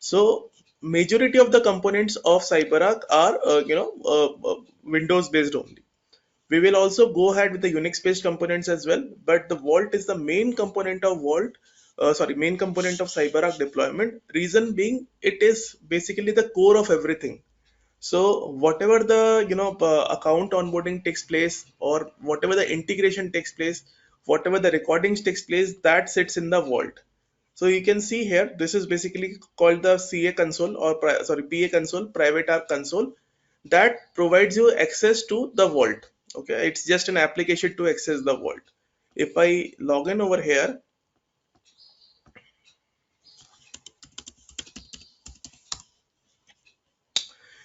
So majority of the components of CyberArk are Windows based only. We will also go ahead with the Unix based components as well, but the Vault is the main component of main component of CyberArk deployment. Reason being, it is basically the core of everything. So whatever the account onboarding takes place, or whatever the integration takes place, whatever the recordings takes place, that sits in the Vault. So you can see here, this is basically called the CA console, or PA console, private app console, that provides you access to the Vault. Okay, it's just an application to access the Vault. If I log in over here,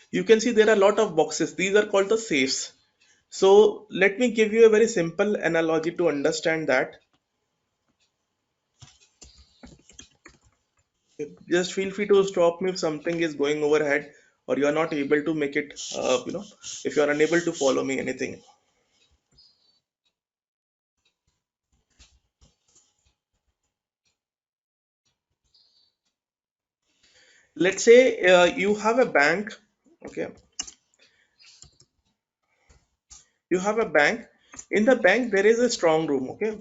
you can see there are a lot of boxes. These are called the safes. So let me give you a very simple analogy to understand that. Just feel free to stop me if something is going overhead, or you are not able to make it, if you are unable to follow me anything. Let's say you have a bank. Okay, you have a bank. In the bank there is a strong room. Okay,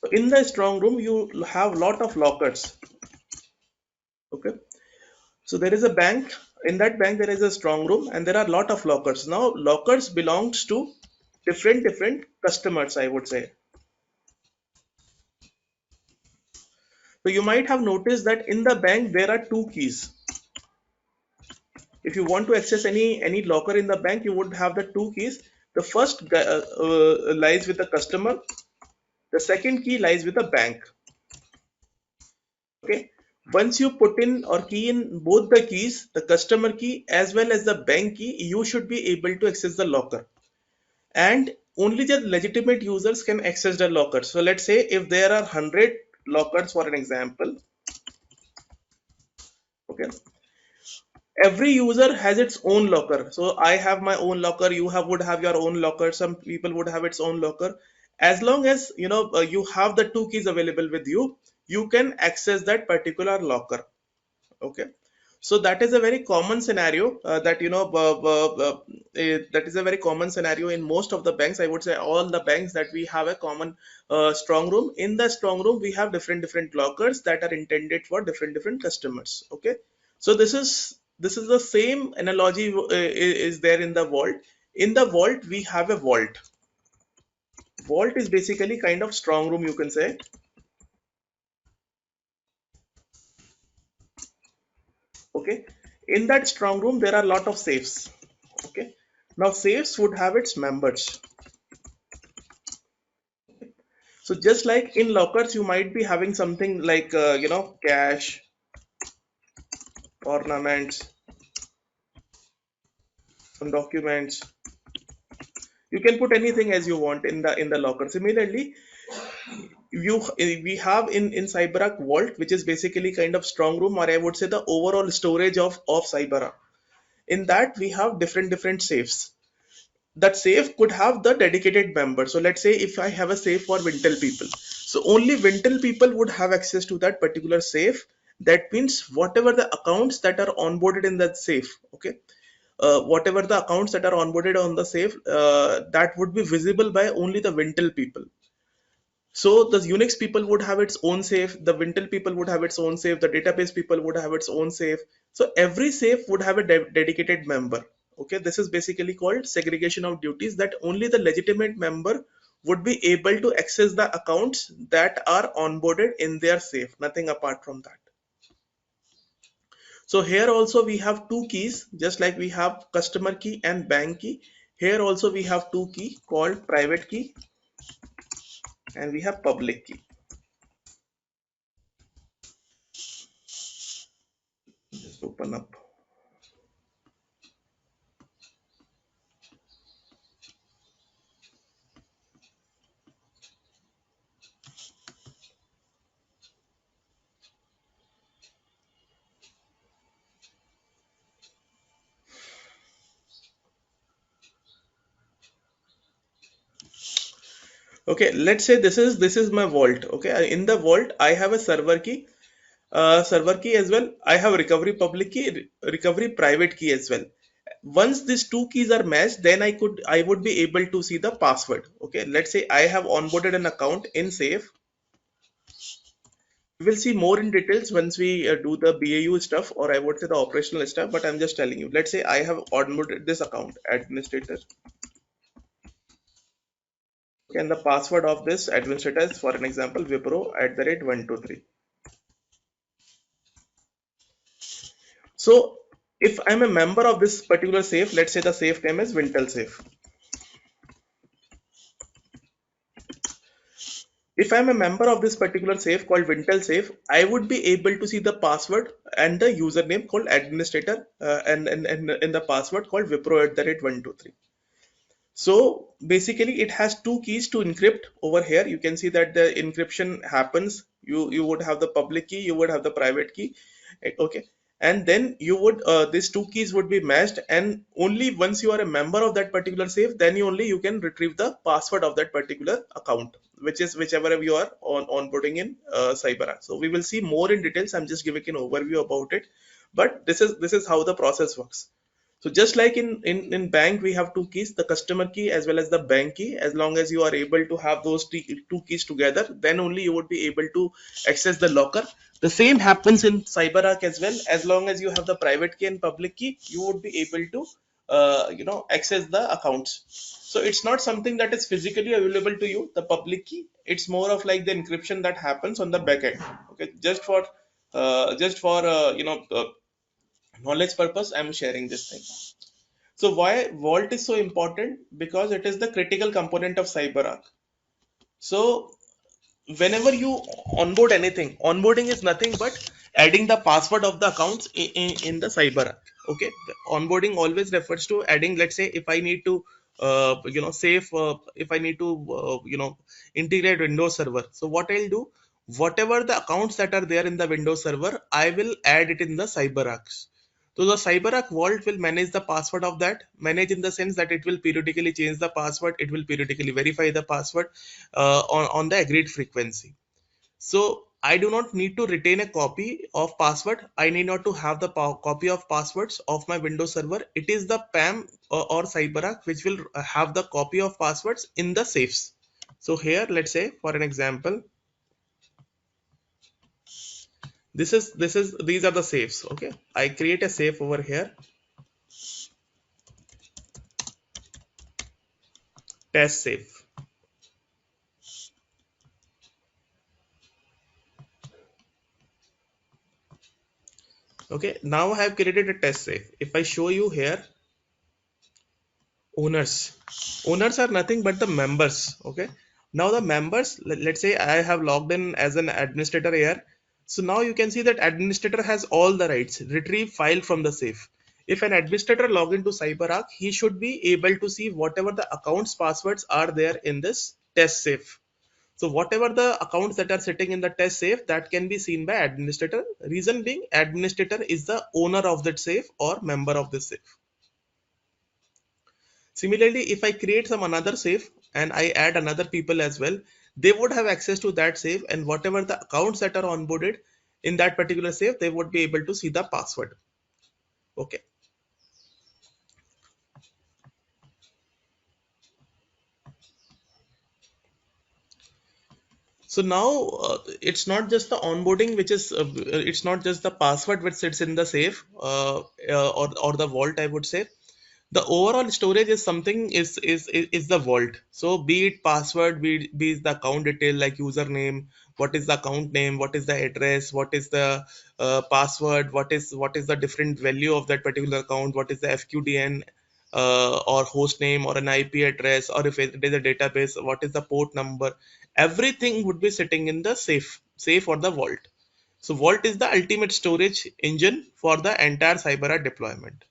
so in the strong room you have lot of lockers. Okay, so there is a bank. In that bank there is a strong room, and there are lot of lockers. Now lockers belongs to different customers, I would say. So you might have noticed that in the bank there are two keys. If you want to access any locker in the bank, you would have the two keys. The first lies with the customer, the second key lies with the bank. Okay, once you put in or key in both the keys, the customer key as well as the bank key, you should be able to access the locker, and only the legitimate users can access the locker. So let's say if there are 100 lockers for an example. Okay, every user has its own locker. So I have my own locker, you have would have your own locker, some people would have its own locker. As long as you have the two keys available with you, you can access that particular locker. Okay, so that is a very common scenario, that is a very common scenario in most of the banks. I would say all the banks, that we have a common strong room. In the strong room we have different lockers that are intended for different customers. Okay, so this is the same analogy is there in the Vault. In the Vault we have a vault. Vault is basically kind of strong room, you can say. Okay, in that strong room there are a lot of safes. Okay, now safes would have its members. So just like in lockers, you might be having something like cash, ornaments, some documents. You can put anything as you want in the locker. Similarly, we have in CyberArk Vault, which is basically kind of strong room, or I would say the overall storage of CyberArk. In that we have different safes. That safe could have the dedicated member. So let's say if I have a safe for Wintel people, so only Wintel people would have access to that particular safe. That means whatever the accounts that are onboarded in that safe. Okay, whatever the accounts that are onboarded on the safe, that would be visible by only the Wintel people. So the Unix people would have its own safe, the Wintel people would have its own safe, the database people would have its own safe. So every safe would have a dedicated member. Okay, this is basically called segregation of duties, that only the legitimate member would be able to access the accounts that are onboarded in their safe, nothing apart from that. So here also we have two keys, just like we have customer key and bank key. Here also we have two key called private key, and we have public key. Just open up. Okay, let's say this is my vault. Okay, in the vault I have a server key as well. I have recovery public key, recovery private key as well. Once these two keys are matched, then I would be able to see the password. Okay, let's say I have onboarded an account in Safe. We will see more in details once we do the BAU stuff, or I would say the operational stuff. But I'm just telling you. Let's say I have onboarded this account, administrator, and the password of this administrator is, for an example, Wipro @123. So if I'm a member of this particular safe, let's say the safe name is Wintel Safe. If I'm a member of this particular safe called Wintel Safe, I would be able to see the password and the username called administrator, and the password called Wipro @123. So basically it has two keys to encrypt. Over here you can see that the encryption happens. You would have the public key, you would have the private key. Okay, and then you would these two keys would be matched, and only once you are a member of that particular safe, then you can retrieve the password of that particular account, which is whichever you are onboarding in CyberArk. So we will see more in details. I'm just giving an overview about it, but this is how the process works. So just like in bank, we have two keys, the customer key as well as the bank key. As long as you are able to have those two keys together, then only you would be able to access the locker. The same happens in CyberArk as well. As long as you have the private key and public key, you would be able to access the accounts. So it's not something that is physically available to you, the public key. It's more of like the encryption that happens on the back end. Okay, just for knowledge purpose, I'm sharing this thing. So why Vault is so important? Because it is the critical component of CyberArk. So whenever you onboard anything, onboarding is nothing but adding the password of the accounts in the CyberArk. Okay, the onboarding always refers to adding. Let's say if I need to, if I need to, integrate Windows Server. So what I'll do, whatever the accounts that are there in the Windows Server, I will add it in the CyberArk. So the CyberArk Vault will manage the password of that. Manage in the sense that it will periodically change the password. It will periodically verify the password on the agreed frequency. So I do not need to retain a copy of password. I need not to have the copy of passwords of my Windows server. It is the PAM or CyberArk which will have the copy of passwords in the safes. So here, let's say for an example, these are the safes. Okay, I create a safe over here, test safe. Okay, now I have created a test safe. If I show you here, owners are nothing but the members. Okay, now the members, let's say I have logged in as an administrator here. So now you can see that administrator has all the rights, retrieve file from the safe. If an administrator log into CyberArk, he should be able to see whatever the accounts passwords are there in this test safe. So whatever the accounts that are sitting in the test safe, that can be seen by administrator. Reason being, administrator is the owner of that safe or member of the safe. Similarly, if I create some another safe and I add another people as well, they would have access to that safe, and whatever the accounts that are onboarded in that particular safe, they would be able to see the password. Okay. So now it's not just the onboarding, which is it's not just the password which sits in the safe or the vault, I would say. The overall storage is something is the vault. So be it password, be it the account detail like username, what is the account name, what is the address, what is the password, what is the different value of that particular account, what is the FQDN or host name or an IP address, or if it is a database, what is the port number. Everything would be sitting in the safe or the vault. So vault is the ultimate storage engine for the entire CyberArk deployment.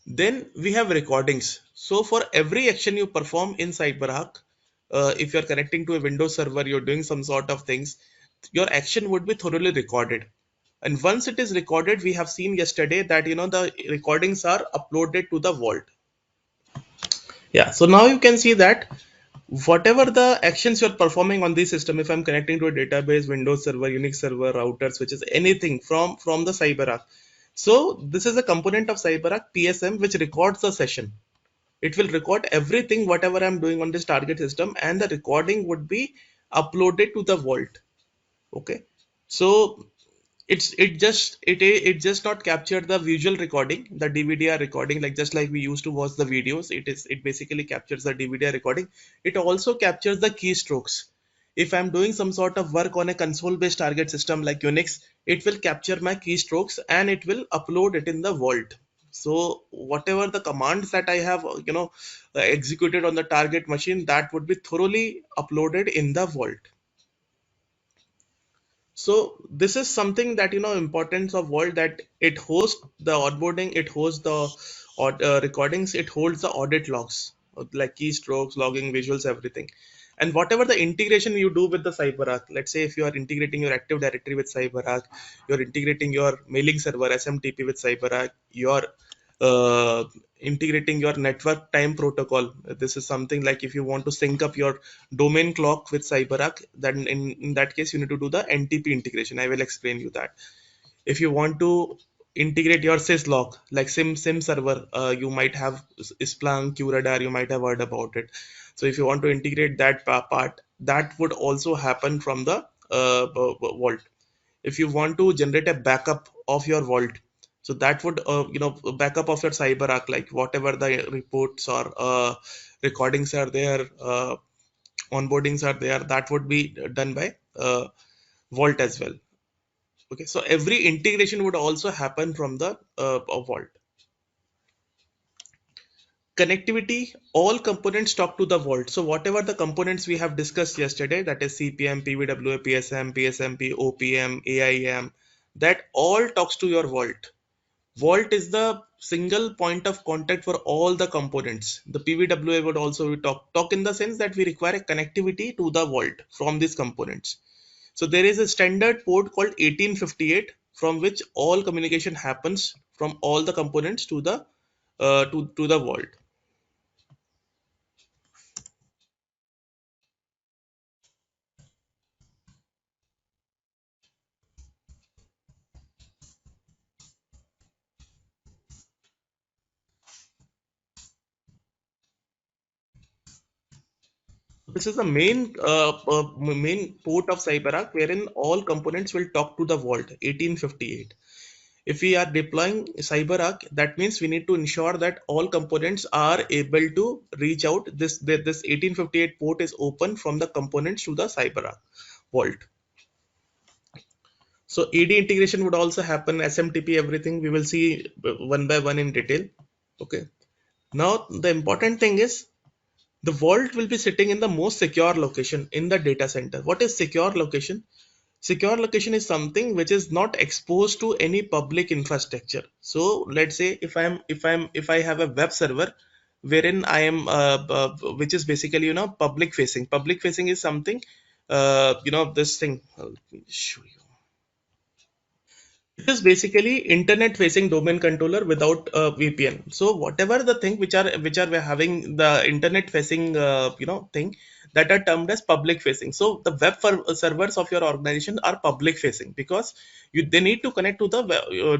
Then we have recordings. So for every action you perform in CyberArk, if you're connecting to a Windows server, you're doing some sort of things, your action would be thoroughly recorded. And once it is recorded, we have seen yesterday that the recordings are uploaded to the vault. Yeah. So now you can see that Whatever the actions you're performing on the system, if I'm connecting to a database, Windows server, Unix server, router, switches, anything from the CyberArk. So this is a component of CyberArk PSM which records the session. It will record everything whatever I'm doing on this target system, and the recording would be uploaded to the vault. Okay, so it just not capture the visual recording, the DVDR recording, like just like we used to watch the videos. It basically captures the DVDR recording. It also captures the keystrokes. If I'm doing some sort of work on a console based target system like Unix, it will capture my keystrokes and it will upload it in the vault. So whatever the commands that I have executed on the target machine, that would be thoroughly uploaded in the vault. So this is something that, importance of Vault, that it hosts the onboarding, it hosts the recordings, it holds the audit logs, like keystrokes, logging, visuals, everything. And whatever the integration you do with the CyberArk, let's say if you are integrating your Active Directory with CyberArk, you're integrating your mailing server SMTP with CyberArk, you're integrating your network time protocol. This is something like if you want to sync up your domain clock with CyberArk, then in that case you need to do the NTP integration. I will explain you that. If you want to integrate your syslog, like sim server, you might have Splunk, QRadar, you might have heard about it. So if you want to integrate that part, that would also happen from the vault. If you want to generate a backup of your vault, so that would backup of your CyberArk, like whatever the reports or recordings are there, onboardings are there, that would be done by vault as well. Okay, so every integration would also happen from the vault. Connectivity, all components talk to the vault. So whatever the components we have discussed yesterday, that is CPM, PWA, PSM, PSMP, OPM, AIM, that all talks to your vault. Vault is the single point of contact for all the components. The PWA would also talk in the sense that we require a connectivity to the vault from these components. So there is a standard port called 1858 from which all communication happens from all the components to the to the vault. This is the main port of CyberArk wherein all components will talk to the vault 1858. If we are deploying CyberArk, that means we need to ensure that all components are able to reach out. This 1858 port is open from the components to the CyberArk vault. So AD integration would also happen, SMTP, everything we will see one by one in detail. Okay. Now the important thing is the vault will be sitting in the most secure location in the data center. What is secure location? Secure location is something which is not exposed to any public infrastructure. So let's say if I have a web server wherein I am which is basically public facing. Public facing is something this thing. Let me show you. It is basically internet facing domain controller without VPN. So whatever the thing which are having the internet facing thing, that are termed as public facing. So the servers of your organization are public facing because they need to connect to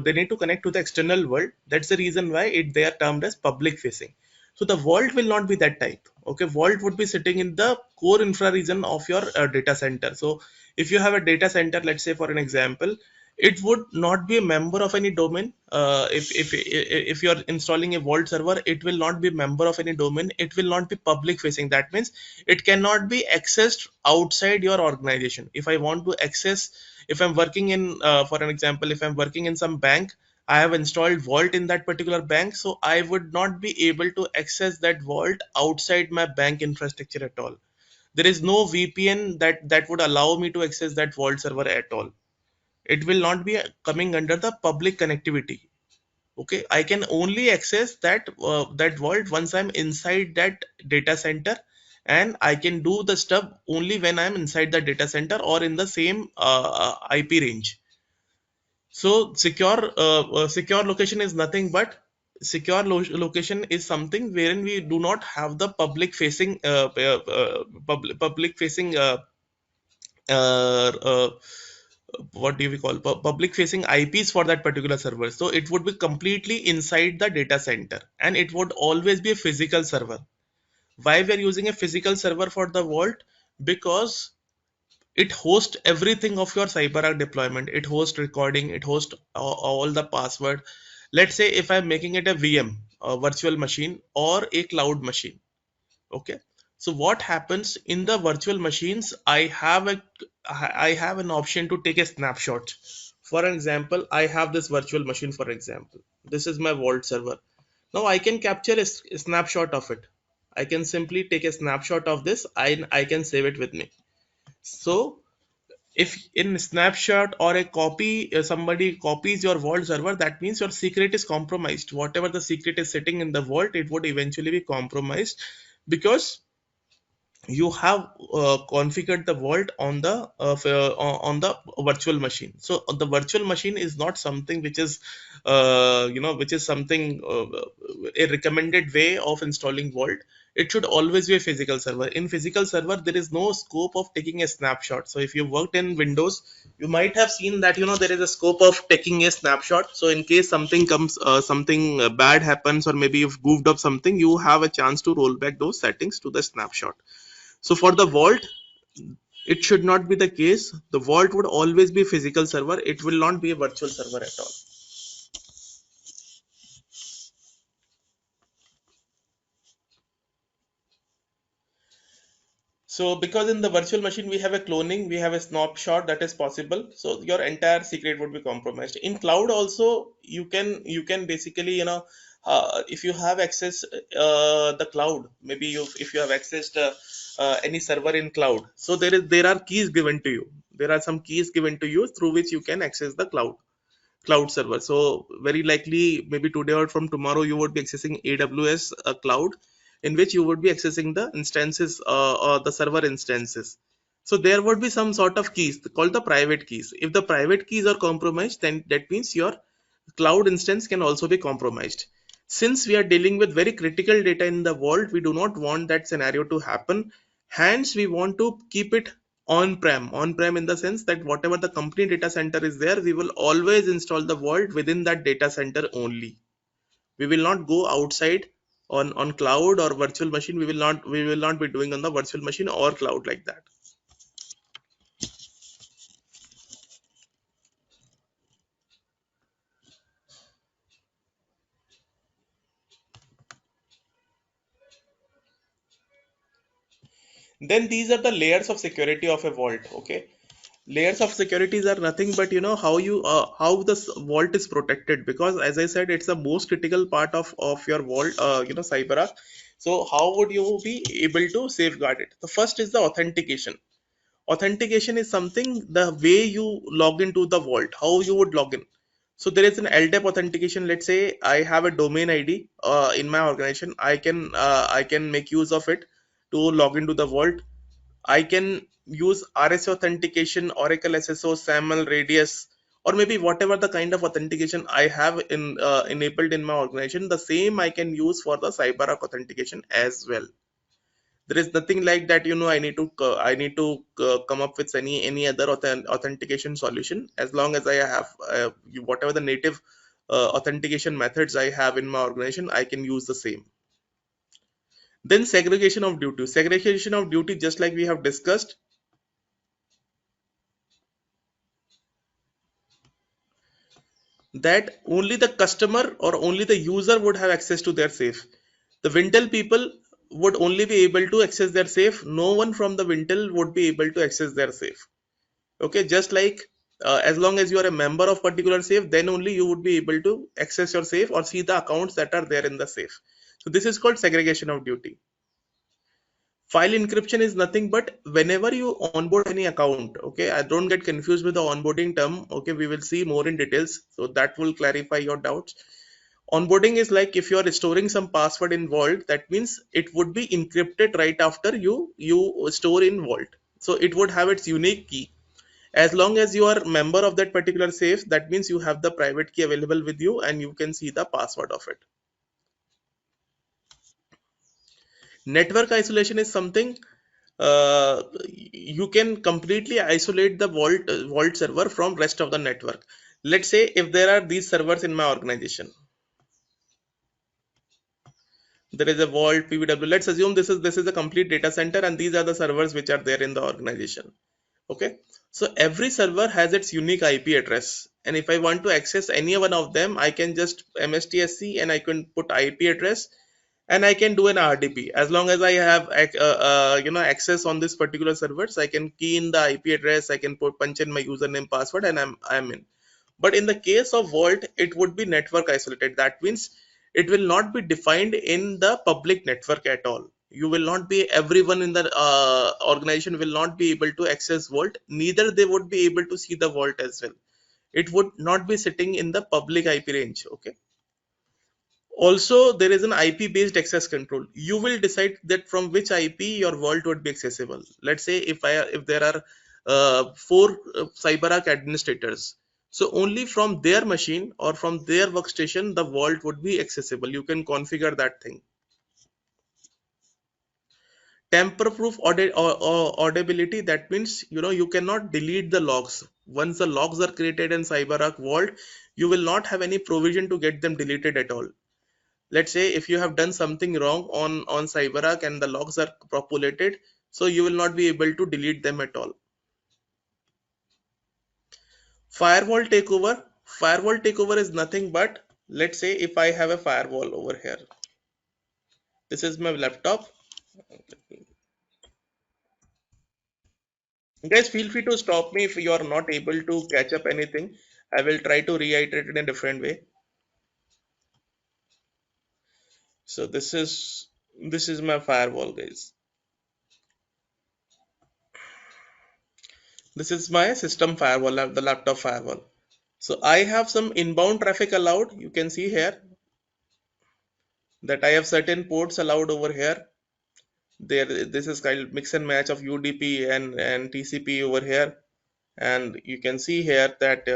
they need to connect to the external world. That's the reason why they are termed as public facing. So the vault will not be that type. Okay, vault would be sitting in the core infra region of your data center. So if you have a data center, let's say for an example, it would not be a member of any domain. If you are installing a vault server, it will not be a member of any domain. It will not be public facing. That means it cannot be accessed outside your organization. If I want to access, if I'm working in for an example, if I'm working in some bank, I have installed vault in that particular bank, so I would not be able to access that vault outside my bank infrastructure at all. There is no VPN that would allow me to access that vault server at all. It will not be coming under the public connectivity. Okay, I can only access that vault once I'm inside that data center, and I can do the stuff only when I'm inside the data center or in the same IP range. So secure location is nothing but secure location is something wherein we do not have the public facing uh, uh, what do we call public facing IPs for that particular server. So it would be completely inside the data center, and it would always be a physical server. Why we are using a physical server for the vault? Because it hosts everything of your CyberArk deployment. It hosts recording, it hosts all the password. Let's say if I'm making it a VM, a virtual machine, or a cloud machine. Okay, so what happens in the virtual machines? I have an option to take a snapshot. For example, I have this virtual machine. For example, this is my vault server. Now I can capture a snapshot of it. I can simply take a snapshot of this. I can save it with me. So if in snapshot or a copy, somebody copies your vault server, that means your secret is compromised. Whatever the secret is sitting in the vault, it would eventually be compromised, because you have configured the vault on the virtual machine. So the virtual machine is not something which is which is something a recommended way of installing vault. It should always be a physical server. In physical server, there is no scope of taking a snapshot. So if you worked in Windows, you might have seen that there is a scope of taking a snapshot. So in case something comes, something bad happens, or maybe you've goofed up something, you have a chance to roll back those settings to the snapshot. So for the vault, it should not be the case. The vault would always be a physical server. It will not be a virtual server at all. So because in the virtual machine we have a cloning, we have a snapshot that is possible. So your entire secret would be compromised. In cloud also, you can basically, if you have access the cloud, maybe if you have accessed any server in cloud, so there are keys given to you. There are some keys given to you through which you can access the cloud server. So very likely, maybe today or from tomorrow, you would be accessing AWS cloud, in which you would be accessing the instances, or the server instances. So there would be some sort of keys called the private keys. If the private keys are compromised, then that means your cloud instance can also be compromised. Since we are dealing with very critical data in the vault, we do not want that scenario to happen. Hence, we want to keep it on-prem in the sense that whatever the company data center is there, we will always install the vault within that data center only. We will not go outside on cloud or virtual machine. We will not be doing on the virtual machine or cloud like that. Then these are the layers of security of a vault. Okay, layers of securities are nothing but how this vault is protected, because as I said, it's the most critical part of your vault, CyberArk. So how would you be able to safeguard it? The first is the authentication. Authentication is something, the way you log into the vault, how you would log in. So there is an LDAP authentication. Let's say I have a domain ID in my organization. I can make use of it to log into the vault. I can use RSA authentication, Oracle SSO, SAML, Radius, or maybe whatever the kind of authentication I have enabled in my organization. The same I can use for the CyberArk authentication as well. There is nothing like that. I need to come up with any other authentication solution. As long as I have whatever the native authentication methods I have in my organization, I can use the same. Then segregation of duty. Segregation of duty, just like we have discussed, that only the customer or only the user would have access to their safe. The Wintel people would only be able to access their safe. No one from the Wintel would be able to access their safe. Okay, just like as long as you are a member of particular safe, then only you would be able to access your safe or see the accounts that are there in the safe. So this is called segregation of duty. File encryption is nothing but whenever you onboard any account. Okay, I don't get confused with the onboarding term. Okay, we will see more in details, so that will clarify your doubts. Onboarding is like if you are storing some password in vault, that means it would be encrypted right after you store in vault. So it would have its unique key. As long as you are a member of that particular safe, that means you have the private key available with you and you can see the password of it. Network isolation is something you can completely isolate the vault server from rest of the network. Let's say if there are these servers in my organization, there is a vault PVW. Let's assume this is a complete data center, and these are the servers which are there in the organization. Okay, so every server has its unique IP address, and if I want to access any one of them, I can just mstsc and I can put IP address, and I can do an RDP. As long as I have access on this particular servers, I can key in the IP address, I can punch in my username password, and I'm in. But in the case of vault, it would be network isolated. That means it will not be defined in the public network at all. You will not be, everyone in the organization will not be able to access vault, neither they would be able to see the vault as well. It would not be sitting in the public IP range. Okay, also there is an IP based access control. You will decide that from which IP your vault would be accessible. Let's say if there are four CyberArk administrators, so only from their machine or from their workstation the vault would be accessible. You can configure that thing. Tamper proof audibility, that means you cannot delete the logs. Once the logs are created in CyberArk vault, you will not have any provision to get them deleted at all. Let's say if you have done something wrong on CyberArk and the logs are populated, so you will not be able to delete them at all. Firewall takeover is nothing but, let's say if I have a firewall over here, this is my laptop. Guys, feel free to stop me if you are not able to catch up anything. I will try to reiterate it in a different way. So this is my firewall, guys. This is my system firewall, the laptop firewall. So I have some inbound traffic allowed. You can see here that I have certain ports allowed over here. There, this is kind of mix and match of UDP and TCP over here, and you can see here that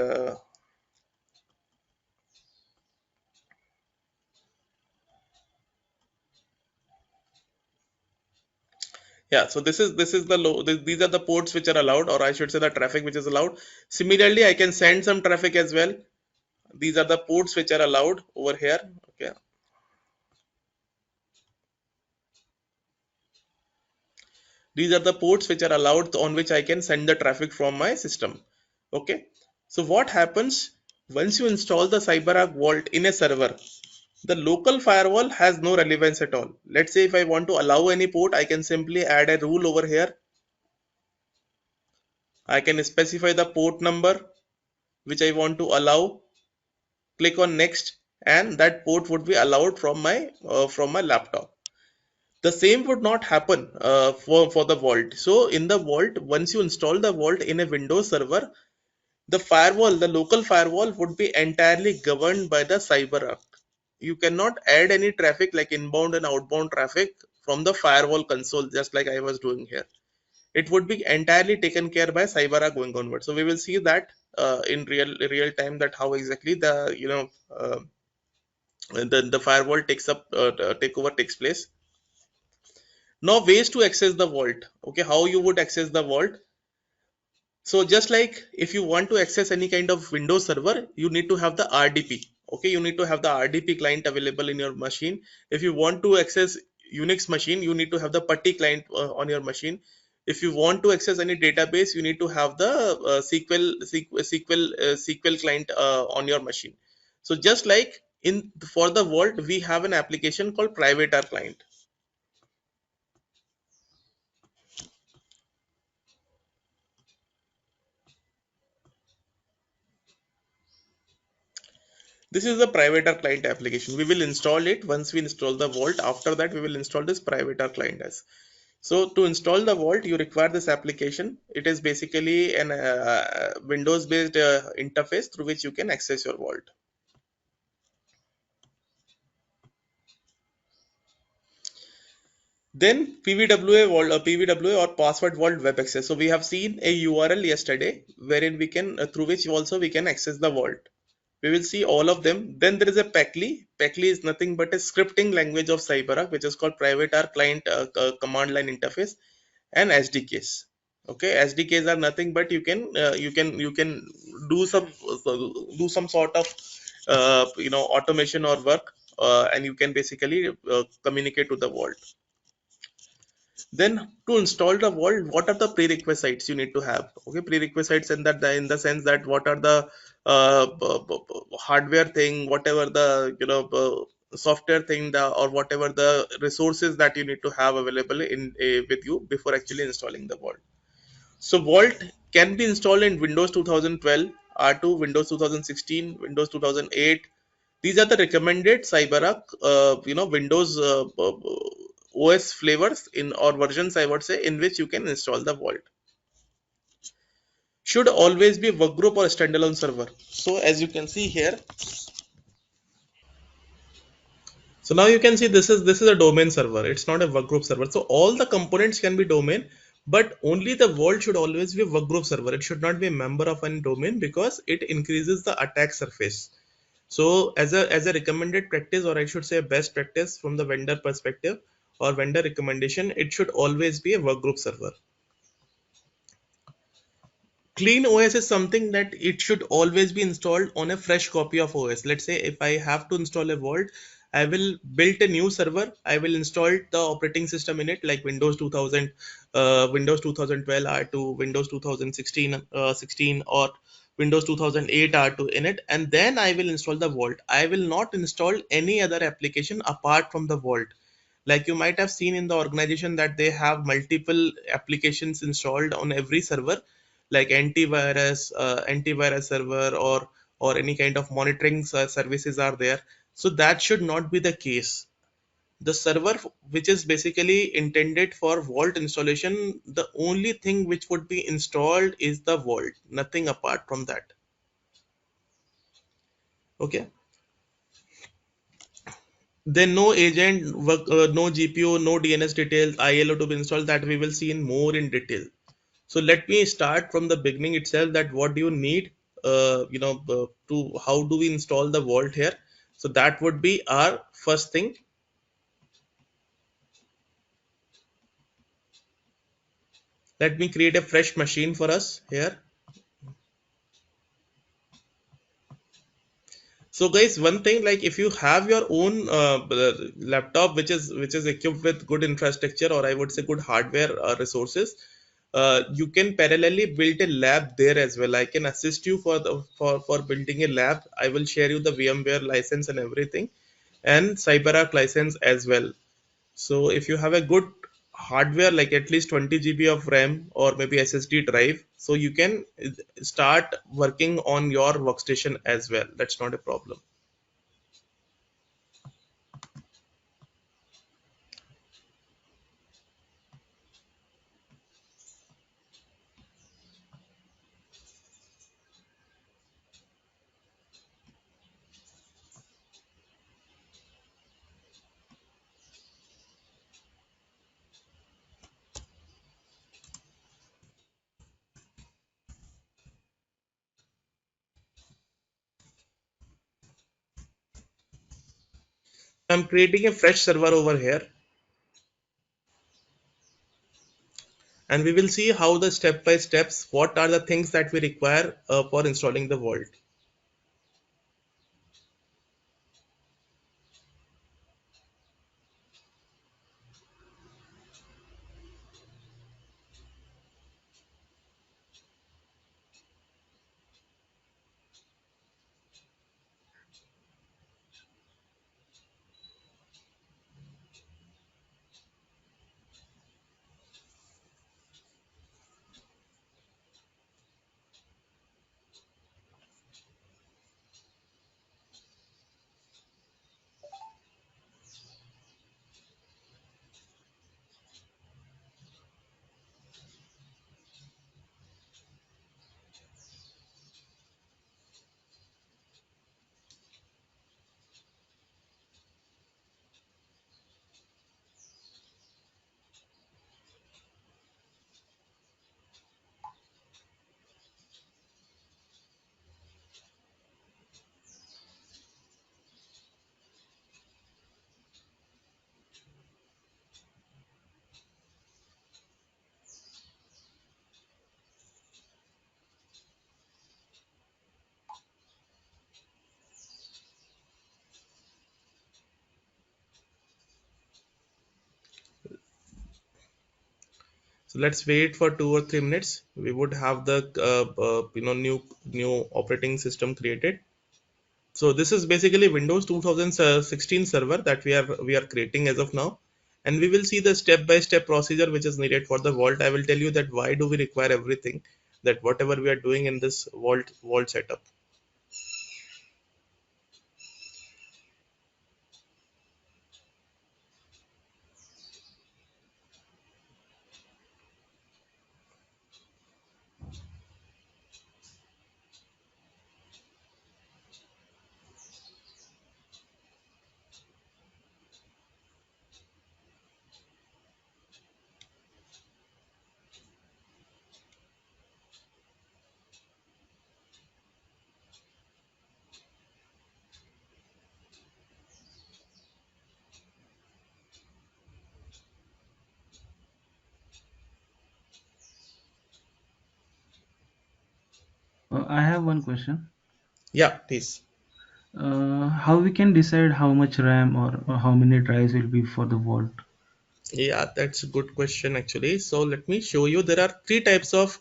yeah. So this is the low. These are the ports which are allowed, or I should say the traffic which is allowed. Similarly, I can send some traffic as well. These are the ports which are allowed over here. Okay. These are the ports which are allowed on which I can send the traffic from my system. Okay. So what happens once you install the CyberArk Vault in a server? The local firewall has no relevance at all. Let's say if I want to allow any port, I can simply add a rule over here. I can specify the port number which I want to allow, click on next, and that port would be allowed from my laptop. The same would not happen for the vault. So in the vault, once you install the vault in a Windows server, the local firewall would be entirely governed by the CyberArk. You cannot add any traffic like inbound and outbound traffic from the firewall console, just like I was doing here. It would be entirely taken care by CyberArk going onward. So we will see that in real time, that how exactly the firewall takeover takes place. Now ways to access the vault. Okay, how you would access the vault? So just like if you want to access any kind of Windows server, you need to have the RDP. Okay, you need to have the RDP client available in your machine. If you want to access Unix machine, you need to have the PuTTY client on your machine. If you want to access any database, you need to have the SQL client on your machine. So just like for the vault, we have an application called PrivateR client. This is the PrivateR client application. We will install it once we install the Vault. After that, we will install this PrivateR client as. So to install the Vault, you require this application. It is basically an Windows-based interface through which you can access your Vault. Then PVWA Vault or PVWA or Password Vault Web Access. So we have seen a URL yesterday wherein we can through which also we can access the Vault. We will see all of them. Then there is a PACLI. PACLI is nothing but a scripting language of CyberArk, which is called Private R Client Command Line Interface, and SDKs. Okay, SDKs are nothing but you can do some sort of automation or work, and you can basically communicate to the world. Then to install the vault, what are the prerequisites you need to have? Okay, prerequisites in that, in the sense that what are the hardware thing, whatever the software thing, or whatever the resources that you need to have available in with you before actually installing the vault. So Vault can be installed in Windows 2012, R2, Windows 2016, Windows 2008. These are the recommended CyberArk, Windows OS flavors in or versions, I would say, in which you can install the Vault. Should always be a workgroup or a standalone server. So as you can see here, so now you can see this is a domain server. It's not a workgroup server. So all the components can be domain, but only the vault should always be a workgroup server. It should not be a member of any domain because it increases the attack surface. So as a recommended practice, or I should say best practice from the vendor perspective or vendor recommendation, it should always be a workgroup server. Clean OS is something that it should always be installed on a fresh copy of OS. Let's say if I have to install a Vault, I will build a new server. I will install the operating system in it, like Windows 2000, Windows 2012 R2, Windows 2016, 16, or Windows 2008 R2 in it, and then I will install the Vault. I will not install any other application apart from the Vault. Like you might have seen in the organization that they have multiple applications installed on every server, like antivirus server, or any kind of monitoring services are there. So that should not be the case. The server which is basically intended for Vault installation, the only thing which would be installed is the Vault, nothing apart from that. Okay, then no agent work, no GPO, no DNS details, ILO to be installed, that we will see in more in detail. So let me start from the beginning itself, that what do you need, to how do we install the Vault here. So that would be our first thing. Let me create a fresh machine for us here. So guys, one thing, like if you have your own laptop which is equipped with good infrastructure, or I would say good hardware resources, you can parallelly build a lab there as well. I can assist you for building a lab. I will share you the VMware license and everything, and CyberArk license as well. So if you have a good hardware, like at least 20 GB of RAM or maybe SSD drive, so you can start working on your workstation as well. That's not a problem. I'm creating a fresh server over here, and we will see how the step by steps, what are the things that we require for installing the Vault. So let's wait for 2 or 3 minutes. We would have the new operating system created. So this is basically Windows 2016 server that we are creating as of now, and we will see the step-by-step procedure which is needed for the vault. I will tell you that why do we require everything, that whatever we are doing in this vault setup. I have one question. Yeah, please. How we can decide how much RAM or how many drives will be for the vault? Yeah, that's a good question actually. So let me show you. There are three types of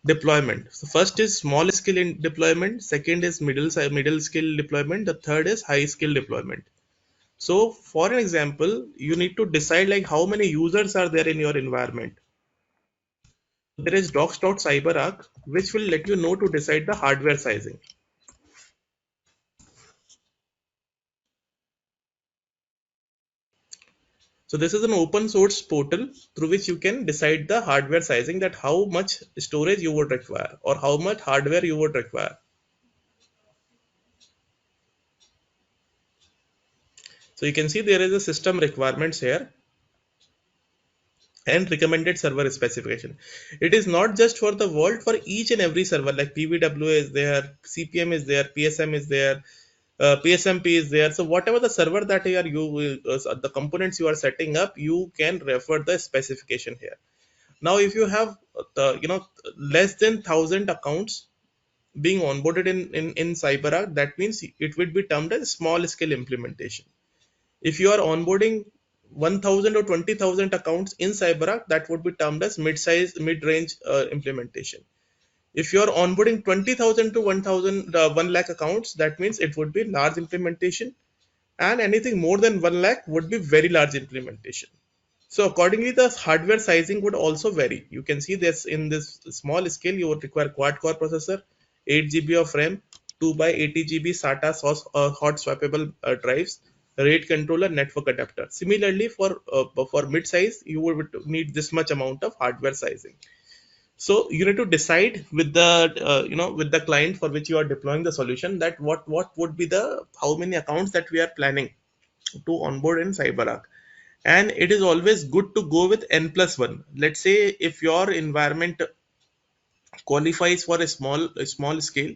deployment. So first is small scale deployment. Second is middle scale deployment. The third is high scale deployment. So for an example, you need to decide like how many users are there in your environment. There is docs.cyberark, which will let you know to decide the hardware sizing. So this is an open source portal through which you can decide the hardware sizing, that how much storage you would require or how much hardware you would require. So you can see there is a system requirements here and recommended server specification. It is not just for the vault, for each and every server, like PVW is there, CPM is there, PSM is there, PSMP is there. So whatever the server that the components you are setting up, you can refer the specification here. Now, if you have less than 1,000 accounts being onboarded in CyberArk, that means it would be termed as small scale implementation. If you are onboarding 1,000 or 20,000 accounts in CyberArk, that would be termed as mid-range implementation. If you are onboarding 20,000 to 1,000, 1 lakh accounts, that means it would be large implementation, and anything more than 1 lakh would be very large implementation. So accordingly, the hardware sizing would also vary. You can see this in this small scale, you would require quad core processor, 8 GB of RAM, 2 by 80 GB SATA hot swappable drives, RAID controller, network adapter. Similarly, for mid size, you would need this much amount of hardware sizing. So you need to decide with the with the client for which you are deploying the solution, that what would be the how many accounts that we are planning to onboard in CyberArk. And it is always good to go with n plus 1. Let's say if your environment qualifies for a small scale,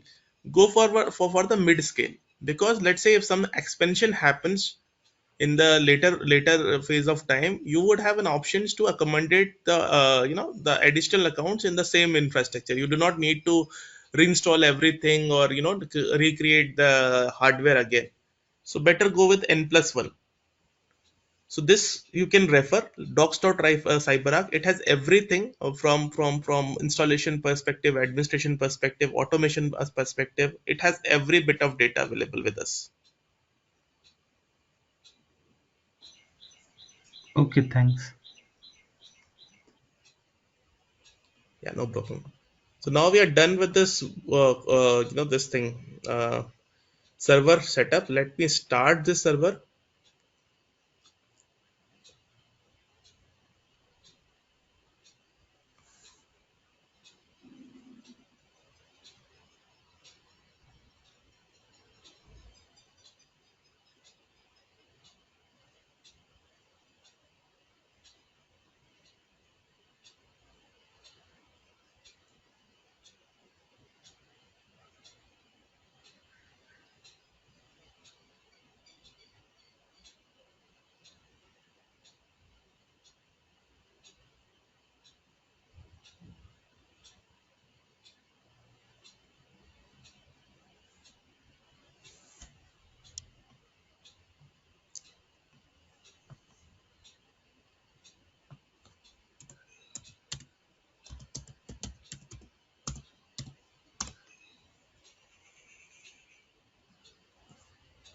go for the mid scale, because let's say if some expansion happens in the later phase of time, you would have an options to accommodate the additional accounts in the same infrastructure. You do not need to reinstall everything or recreate the hardware again. So better go with n plus 1. So this you can refer CyberArk. It has everything from installation perspective, administration perspective, automation perspective. It has every bit of data available with us. Okay, thanks. Yeah, no problem. So now we are done with this this thing, server setup. Let me start this server.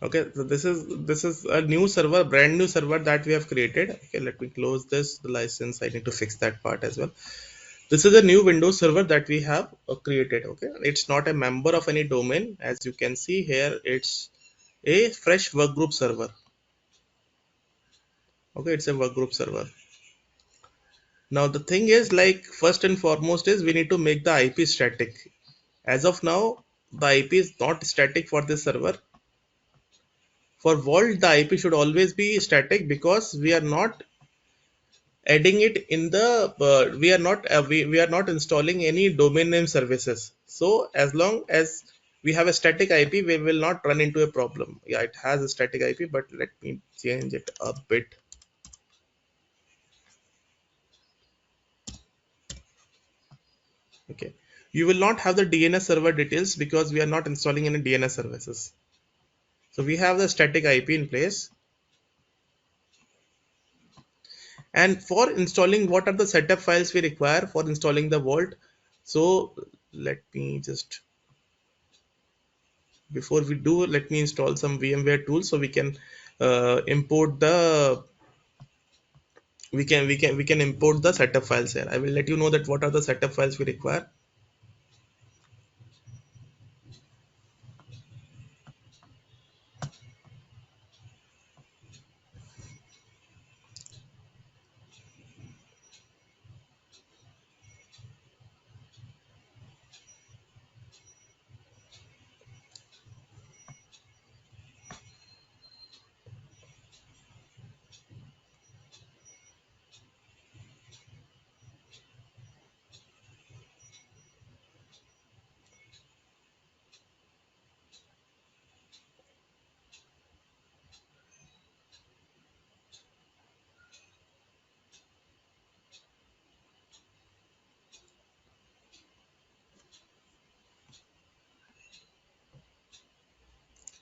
Okay, so this is a new server, brand new server that we have created. Okay, let me close this, the license, I need to fix that part as well. This is a new Windows server that we have created. Okay, it's not a member of any domain. As you can see here, it's a fresh workgroup server. Okay, it's a workgroup server. Now the thing is, like, first and foremost is we need to make the IP static. As of now, the IP is not static for this server. For Vault, the IP should always be static because we are not adding it in the we are not installing any domain name services. So as long as we have a static IP, we will not run into a problem. Yeah, it has a static IP, but let me change it a bit. Okay, you will not have the DNS server details because we are not installing any DNS services. So we have the static IP in place. And for installing, what are the setup files we require for installing the Vault? So let me just, before we do, let me install some VMware tools so we can import the we can import the setup files here. I will let you know that what are the setup files we require.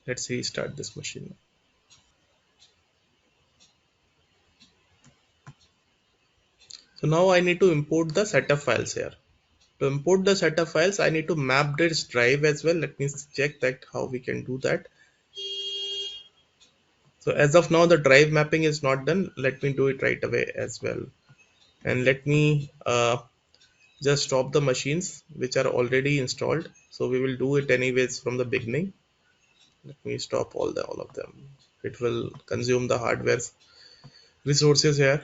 Let's restart this machine. So now I need to import the setup files here. To import the setup files, I need to map this drive as well. Let me check that how we can do that. So as of now, the drive mapping is not done. Let me do it right away as well. And let me just stop the machines which are already installed. So we will do it anyways from the beginning. Let me stop all of them. It will consume the hardware resources here.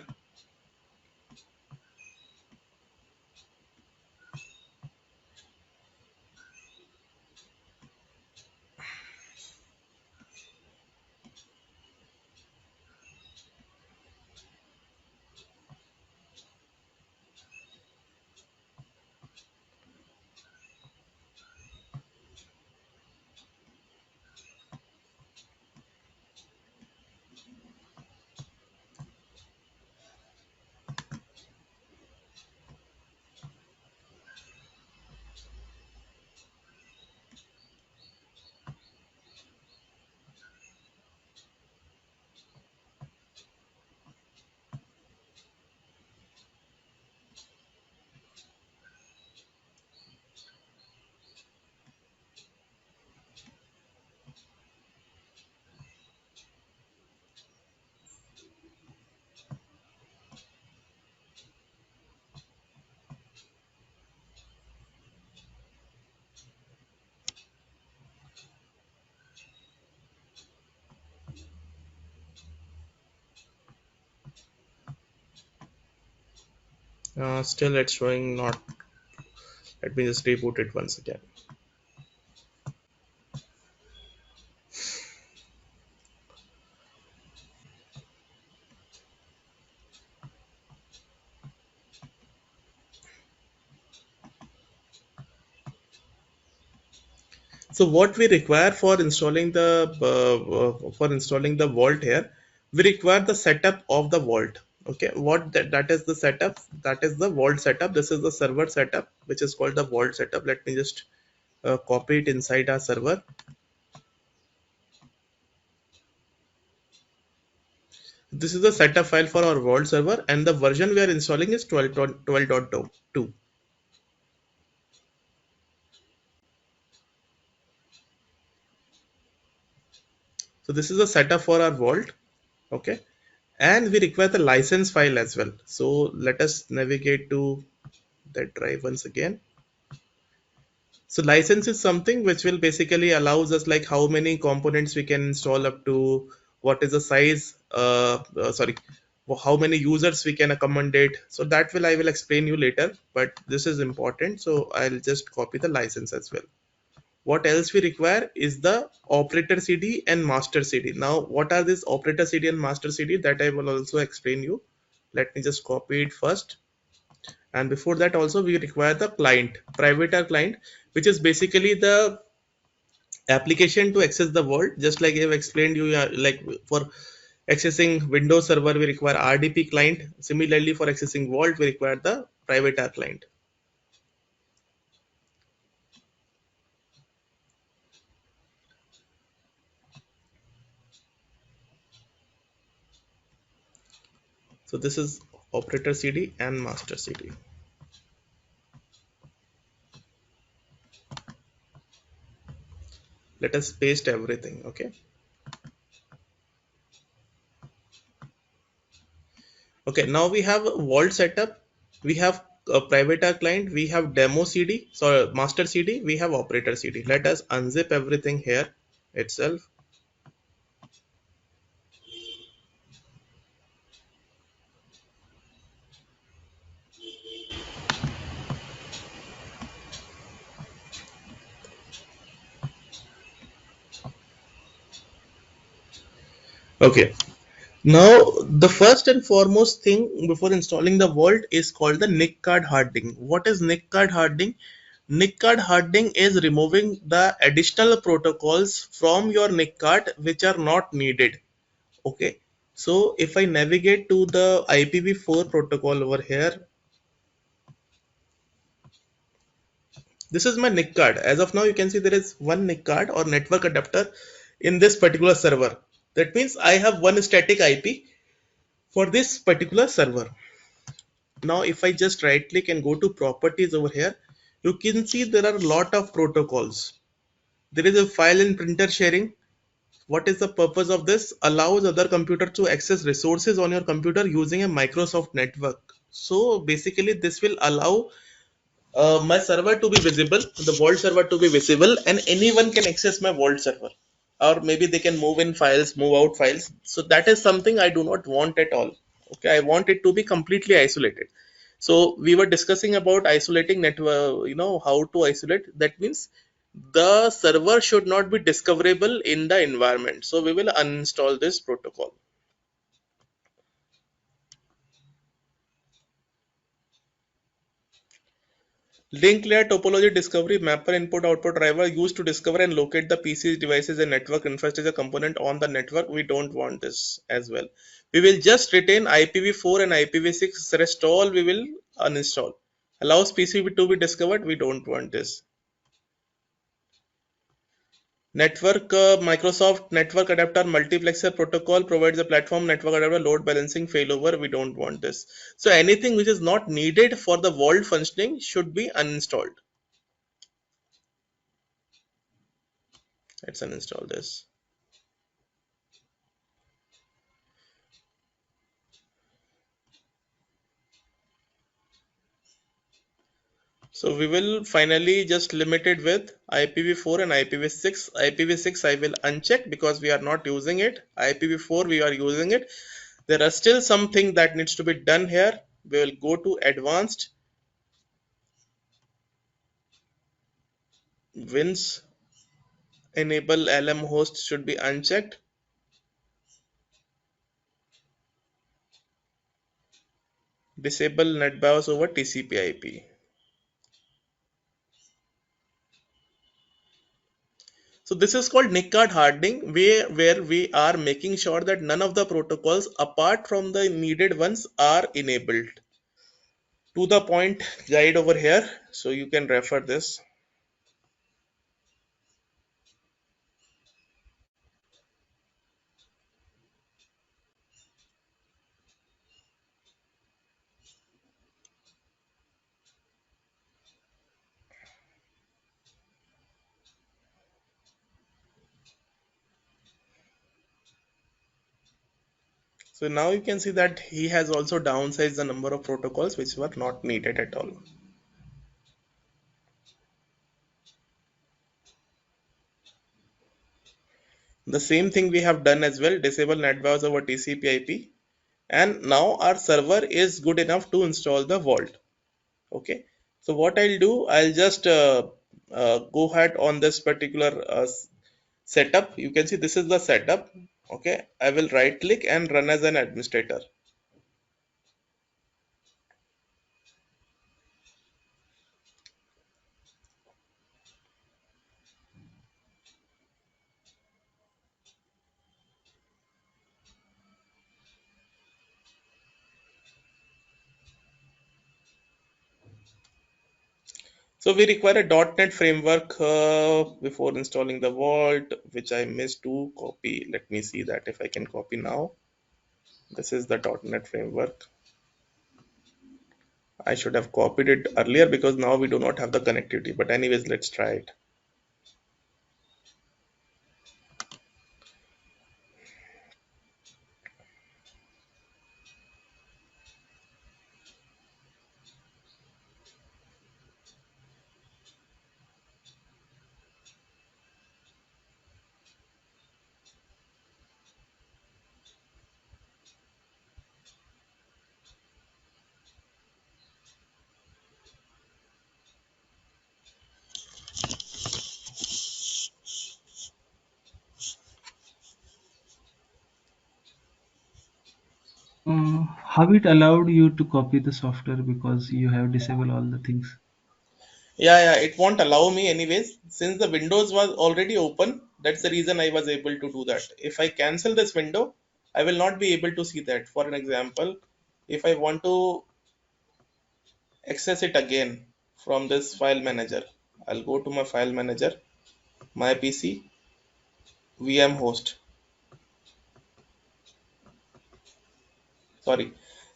Still it's showing not. Let me just reboot it once again. So what we require for installing the Vault here, we require the setup of the Vault. Okay, that is the setup. That is the Vault setup. This is the server setup, which is called the Vault setup. Let me just copy it inside our server. This is the setup file for our Vault server, and the version we are installing is 12.2. So this is a setup for our vault. Okay. And we require the license file as well. So let us navigate to that drive once again. So license is something which will basically allows us like how many components we can install up to, what is the size, sorry, how many users we can accommodate. So that will I will explain you later, but this is important. So I'll just copy the license as well. What else we require is the operator CD and master CD. Now, what are this operator CD and master CD? That I will also explain you. Let me just copy it first. And before that also we require the client, private or client, which is basically the application to access the world. Just like I have explained you, like for accessing Windows server, we require RDP client. Similarly, for accessing Vault, we require the private R client. So this is operator CD and master CD. Let us paste everything. Okay. Okay. Now we have Vault setup. We have a private R client. We have demo CD. So master CD. We have operator CD. Let us unzip everything here itself. Okay. Now, the first and foremost thing before installing the Vault is called the NIC card hardening. What is NIC card hardening? NIC card hardening is removing the additional protocols from your NIC card which are not needed. Okay. So if I navigate to the IPv4 protocol over here, this is my NIC card. As of now, you can see there is one NIC card or network adapter in this particular server. That means I have one static IP for this particular server. Now, if I just right click and go to properties over here, you can see there are a lot of protocols. There is a file and printer sharing. What is the purpose of this? Allows other computer to access resources on your computer using a Microsoft network. So basically, this will allow my server to be visible, the vault server to be visible, and anyone can access my vault server. Or maybe they can move in files, move out files. So that is something I do not want at all. Okay, I want it to be completely isolated. So we were discussing about isolating network, how to isolate. That means the server should not be discoverable in the environment. So we will uninstall this protocol. Link layer topology discovery mapper input output driver used to discover and locate the PCs, devices, and network infrastructure component on the network. We don't want this as well. We will just retain IPv4 and IPv6. Rest all we will uninstall. Allows PC to be discovered. We don't want this. Network Microsoft Network Adapter Multiplexer Protocol provides a platform network adapter load balancing failover. We don't want this. So anything which is not needed for the vault functioning should be uninstalled. Let's uninstall this. So we will finally just limit it with IPv4 and IPv6. IPv6 I will uncheck because we are not using it. IPv4 we are using it. There are still something that needs to be done here. We will go to advanced. Wins enable LM host should be unchecked. Disable NetBIOS over TCP/IP. So this is called NIC card hardening, where we are making sure that none of the protocols apart from the needed ones are enabled. To the point guide over here, so you can refer this. So now you can see that he has also downsized the number of protocols which were not needed at all. The same thing we have done as well, disable NetBIOS over TCP IP, and now our server is good enough to install the vault. Okay, so what I'll do, I'll just go ahead on this particular setup. You can see this is the setup. Okay, I will right click and run as an administrator. So we require a .NET framework before installing the vault, which I missed to copy. Let me see that if I can copy now. This is the .NET framework. I should have copied it earlier because now we do not have the connectivity. But anyways, let's try it. How it allowed you to copy the software because you have disabled all the things? Yeah, it won't allow me anyways. Since the Windows was already open, that's the reason I was able to do that. If I cancel this window, I will not be able to see that. For an example, if I want to access it again from this file manager, I'll go to my file manager, my PC, VM host. Sorry.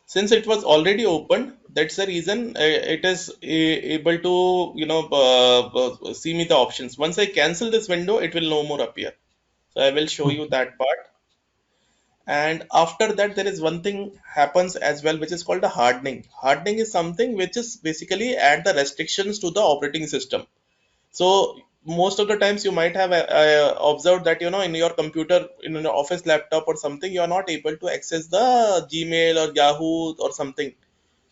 Since it was already opened, that's the reason it is able to, see me the options. Once I cancel this window, it will no more appear. So I will show you Okay. that part. And after that, there is one thing happens as well, which is called a hardening. Hardening is something which is basically add the restrictions to the operating system. So most of the times you might have observed that in your computer, in your office laptop or something, you are not able to access the Gmail or Yahoo or something.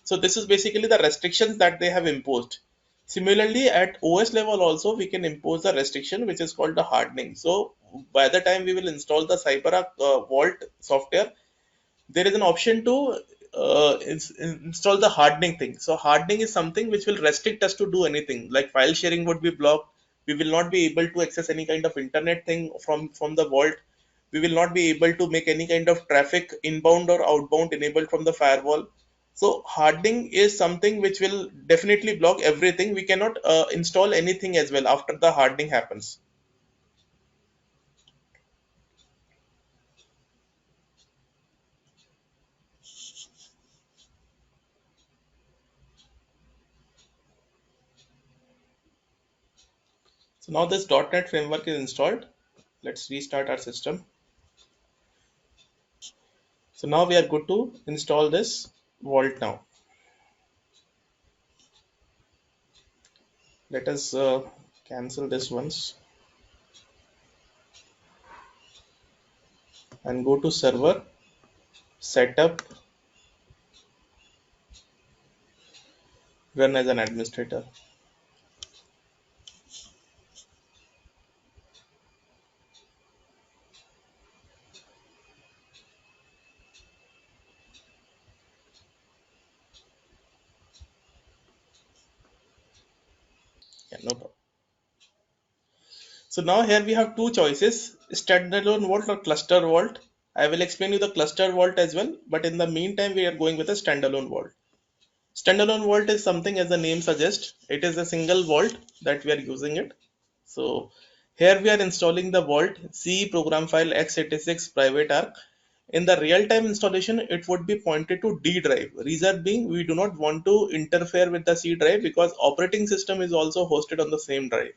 So this is basically the restrictions that they have imposed. Similarly, at OS level also, we can impose the restriction which is called the hardening. So by the time we will install the CyberArk Vault software, there is an option to install the hardening thing. So hardening is something which will restrict us to do anything. Like file sharing would be blocked. We will not be able to access any kind of internet thing from the vault. We will not be able to make any kind of traffic inbound or outbound enabled from the firewall. So hardening is something which will definitely block everything. We cannot install anything as well after the hardening happens. So now this .NET framework is installed. Let's restart our system. So now we are good to install this vault now. Let us cancel this once and go to server, setup, run as an administrator. Yeah, no problem. So now here we have two choices, standalone vault or cluster vault. I will explain you the cluster vault as well, but in the meantime we are going with a standalone vault. Standalone vault is something as the name suggests, it is a single vault that we are using it. So here we are installing the vault C program file x86 private arc. In the real-time installation, it would be pointed to D drive. Reason being, we do not want to interfere with the C drive because operating system is also hosted on the same drive.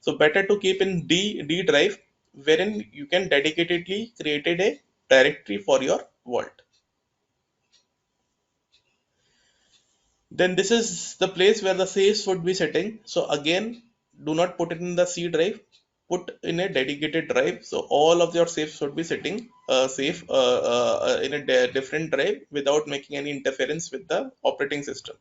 So better to keep in D drive, wherein you can dedicatedly created a directory for your vault. Then this is the place where the safes would be sitting. So again, do not put it in the C drive. Put in a dedicated drive. So all of your safes would be sitting safe in a different drive without making any interference with the operating system.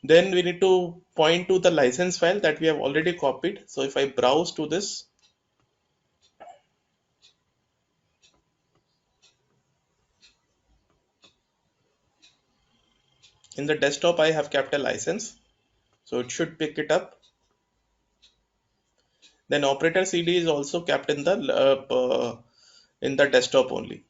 Then we need to point to the license file that we have already copied. So if I browse to this in the desktop, I have kept a license. So it should pick it up. Then operator CD is also kept in the desktop only.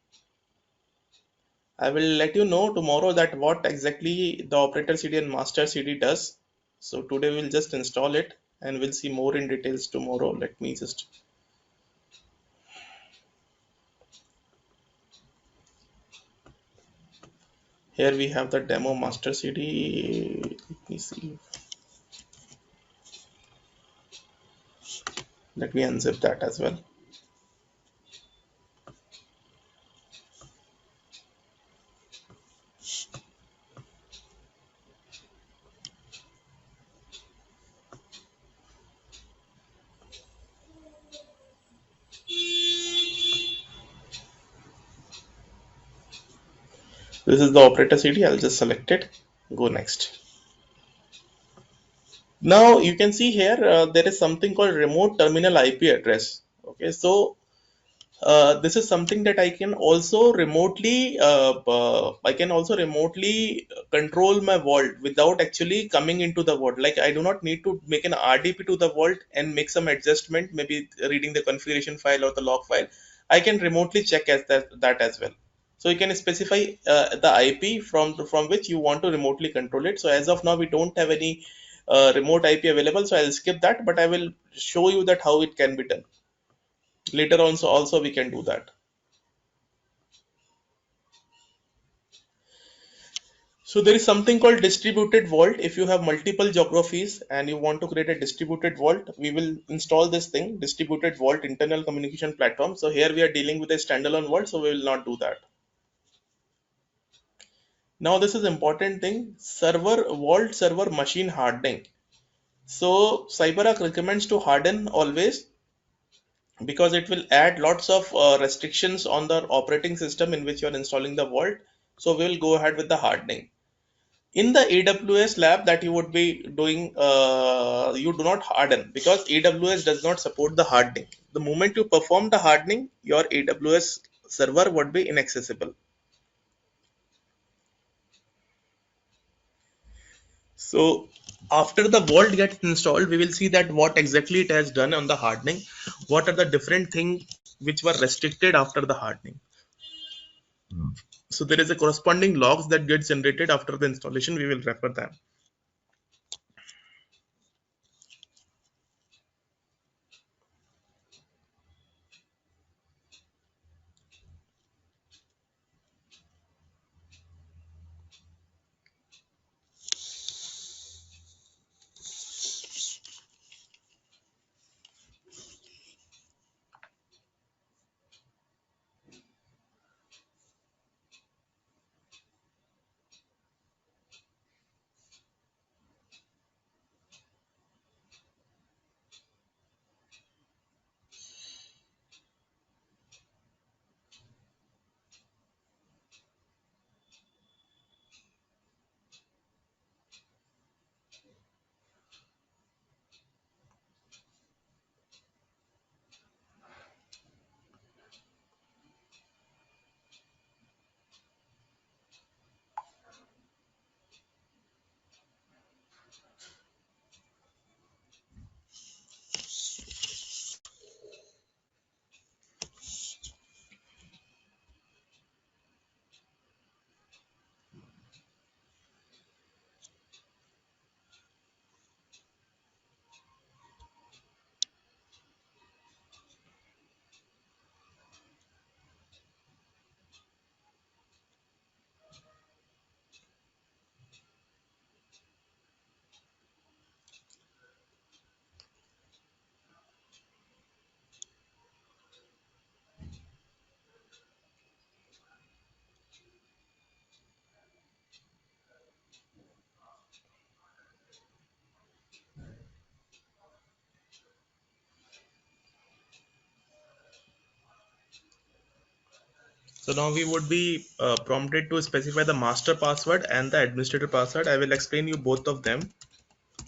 I will let you know tomorrow that what exactly the operator CD and master CD does. So today we'll just install it and we'll see more in details tomorrow. Let me just, here we have the demo master CD. Let me see. Let me unzip that as well. This is the operator CD. I'll just select it. Go next. Now you can see here there is something called remote terminal IP address. Okay, so this is something that I can also remotely control my vault without actually coming into the vault. Like I do not need to make an RDP to the vault and make some adjustment, maybe reading the configuration file or the log file. I can remotely check as that as well. So you can specify the IP from which you want to remotely control it. So as of now, we don't have any remote IP available. So I'll skip that, but I will show you that how it can be done later on. So also we can do that. So there is something called distributed vault. If you have multiple geographies and you want to create a distributed vault, we will install this thing, distributed vault internal communication platform. So here we are dealing with a standalone vault, so we will not do that. Now this is important thing, server vault server machine hardening. So CyberArk recommends to harden always because it will add lots of restrictions on the operating system in which you are installing the vault. So we will go ahead with the hardening. In the AWS lab that you would be doing, you do not harden because AWS does not support the hardening. The moment you perform the hardening, your AWS server would be inaccessible. So after the vault gets installed, we will see that what exactly it has done on the hardening. What are the different things which were restricted after the hardening. So there is a corresponding logs that gets generated after the installation. We will refer them. So now we would be prompted to specify the master password and the administrator password. I will explain you both of them.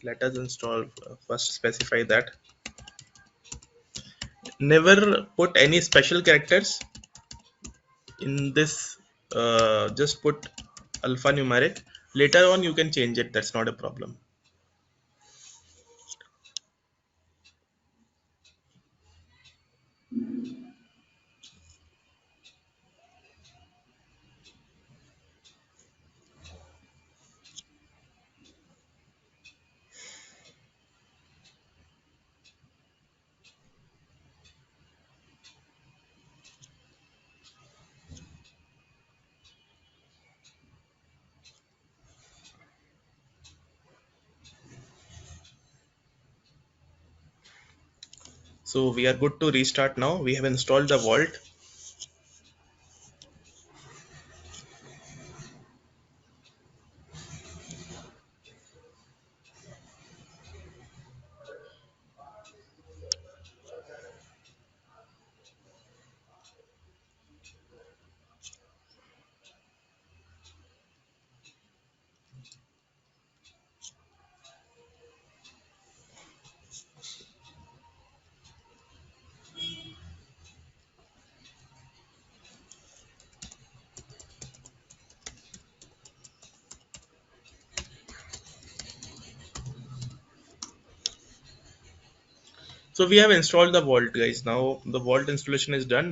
Let us install, first specify that. Never put any special characters in this. Just put alphanumeric. Later on you can change it. That's not a problem. So we are good to restart now. We have installed the vault. So we have installed the vault, guys. Now the vault installation is done.